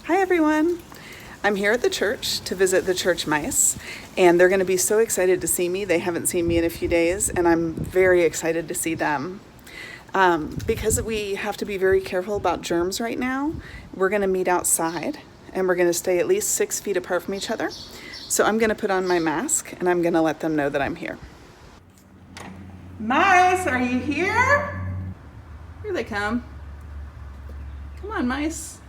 Hi everyone! I'm here at the church to visit the church mice, and they're going to be so excited to see me. They haven't seen me in a few days, and I'm very excited to see them. Because we have to be very careful about germs right now, we're going to meet outside, and we're going to stay at least 6 feet apart from each other. So I'm going to put on my mask, and I'm going to let them know that I'm here. Mice, are you here? Here they come. Come on, mice.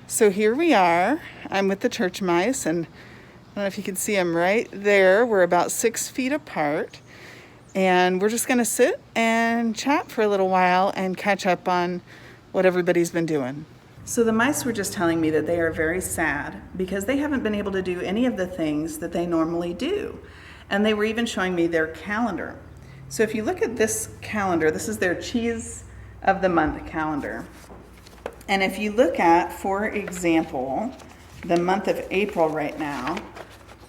So here we are. I'm with the church mice, and I don't know if you can see them right there. We're about 6 feet apart, and we're just going to sit and chat for a little while and catch up on what everybody's been doing. So the mice were just telling me that they are very sad because they haven't been able to do any of the things that they normally do. And they were even showing me their calendar. So if you look at this calendar, this is their cheese of the month calendar. And if you look at, for example, the month of April right now,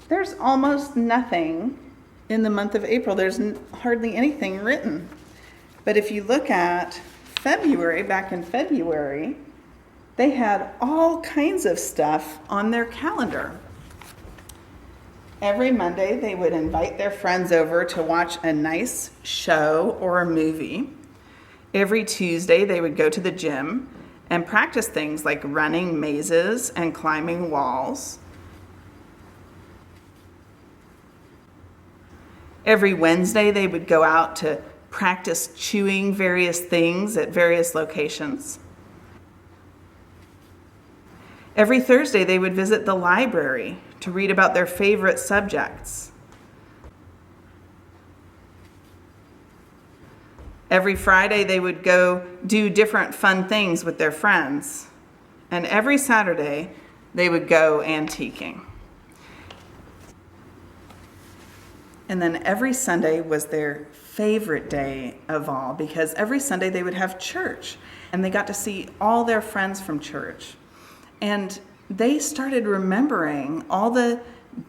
there's almost nothing in the month of April. There's hardly anything written. But if you look at February, back in February, they had all kinds of stuff on their calendar. Every Monday, they would invite their friends over to watch a nice show or a movie. Every Tuesday, they would go to the gym and practice things like running mazes and climbing walls. Every Wednesday, they would go out to practice chewing various things at various locations. Every Thursday, they would visit the library to read about their favorite subjects. Every Friday, they would go do different fun things with their friends. And every Saturday, they would go antiquing. And then every Sunday was their favorite day of all, because every Sunday they would have church, and they got to see all their friends from church. And they started remembering all the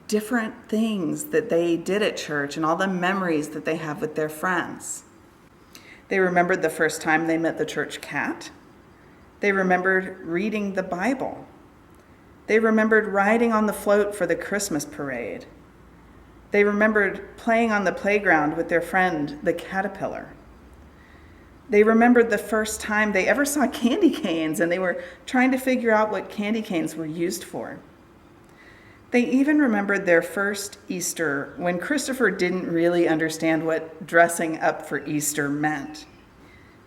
different things that they did at church and all the memories that they have with their friends. They remembered the first time they met the church cat. They remembered reading the Bible. They remembered riding on the float for the Christmas parade. They remembered playing on the playground with their friend, the caterpillar. They remembered the first time they ever saw candy canes, and they were trying to figure out what candy canes were used for. They even remembered their first Easter when Christopher didn't really understand what dressing up for Easter meant.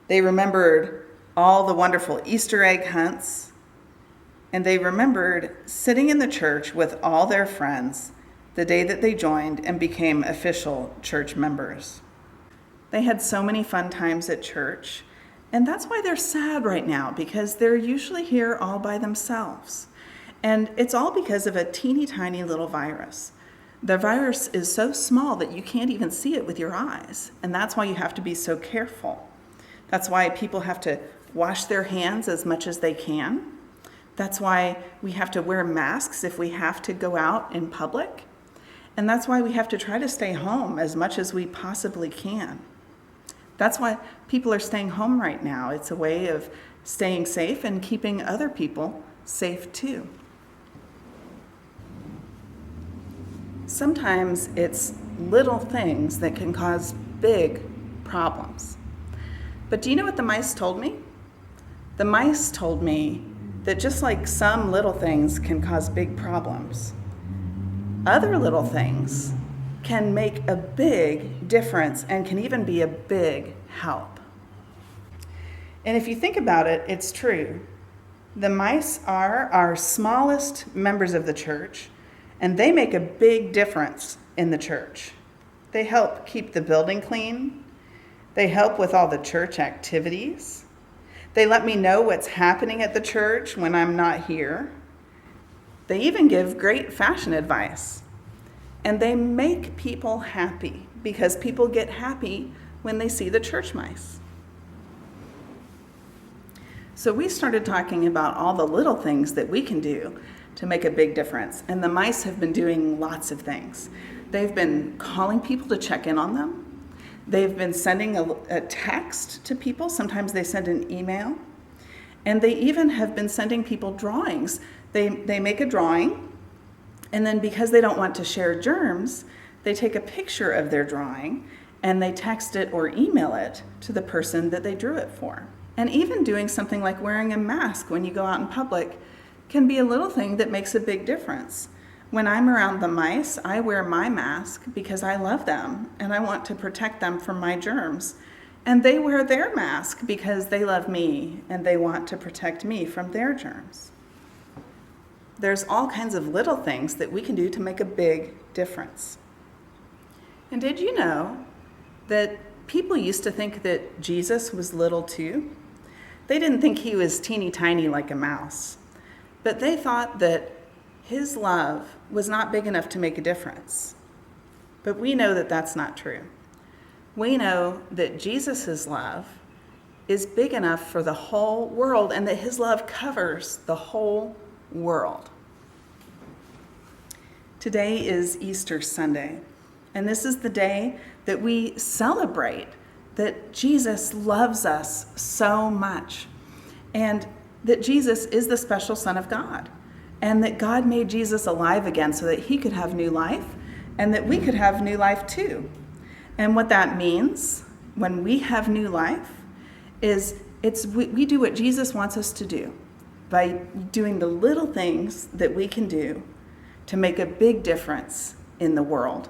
They remembered all the wonderful Easter egg hunts, and they remembered sitting in the church with all their friends the day that they joined and became official church members. They had so many fun times at church, and that's why they're sad right now, because they're usually here all by themselves. And it's all because of a teeny tiny little virus. The virus is so small that you can't even see it with your eyes, and that's why you have to be so careful. That's why people have to wash their hands as much as they can. That's why we have to wear masks if we have to go out in public. And that's why we have to try to stay home as much as we possibly can. That's why people are staying home right now. It's a way of staying safe and keeping other people safe too. Sometimes it's little things that can cause big problems. But do you know what the mice told me? The mice told me that just like some little things can cause big problems, other little things can make a big difference and can even be a big help. And if you think about it, it's true. The mice are our smallest members of the church, and they make a big difference in the church. They help keep the building clean. They help with all the church activities. They let me know what's happening at the church when I'm not here. They even give great fashion advice. And they make people happy because people get happy when they see the church mice. So we started talking about all the little things that we can do to make a big difference. And the mice have been doing lots of things. They've been calling people to check in on them. They've been sending a text to people. Sometimes they send an email. And they even have been sending people drawings. They make a drawing, and then because they don't want to share germs, they take a picture of their drawing and they text it or email it to the person that they drew it for. And even doing something like wearing a mask when you go out in public can be a little thing that makes a big difference. When I'm around the mice, I wear my mask because I love them and I want to protect them from my germs. And they wear their mask because they love me and they want to protect me from their germs. There's all kinds of little things that we can do to make a big difference. And did you know that people used to think that Jesus was little too? They didn't think he was teeny tiny like a mouse, but they thought that his love was not big enough to make a difference. But we know that that's not true. We know that Jesus' love is big enough for the whole world and that his love covers the whole world. Today is Easter Sunday, and this is the day that we celebrate that Jesus loves us so much, and that Jesus is the special Son of God, and that God made Jesus alive again so that he could have new life, and that we could have new life too. And what that means when we have new life is we do what Jesus wants us to do by doing the little things that we can do to make a big difference in the world,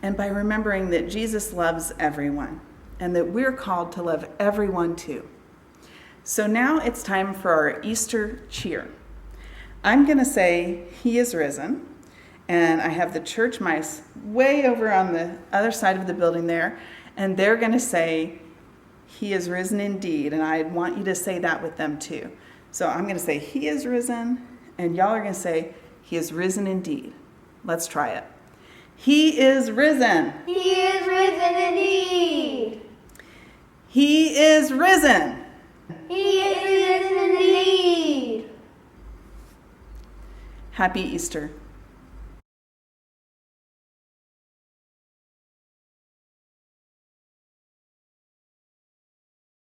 and by remembering that Jesus loves everyone and that we're called to love everyone too. So now it's time for our Easter cheer. I'm going to say, "He is risen," and I have the church mice way over on the other side of the building there, and they're going to say, "He is risen indeed," and I want you to say that with them too. So I'm going to say, "He is risen," and y'all are going to say, "He is risen indeed." Let's try it. He is risen. He is risen indeed. He is risen. He is risen indeed. Happy Easter.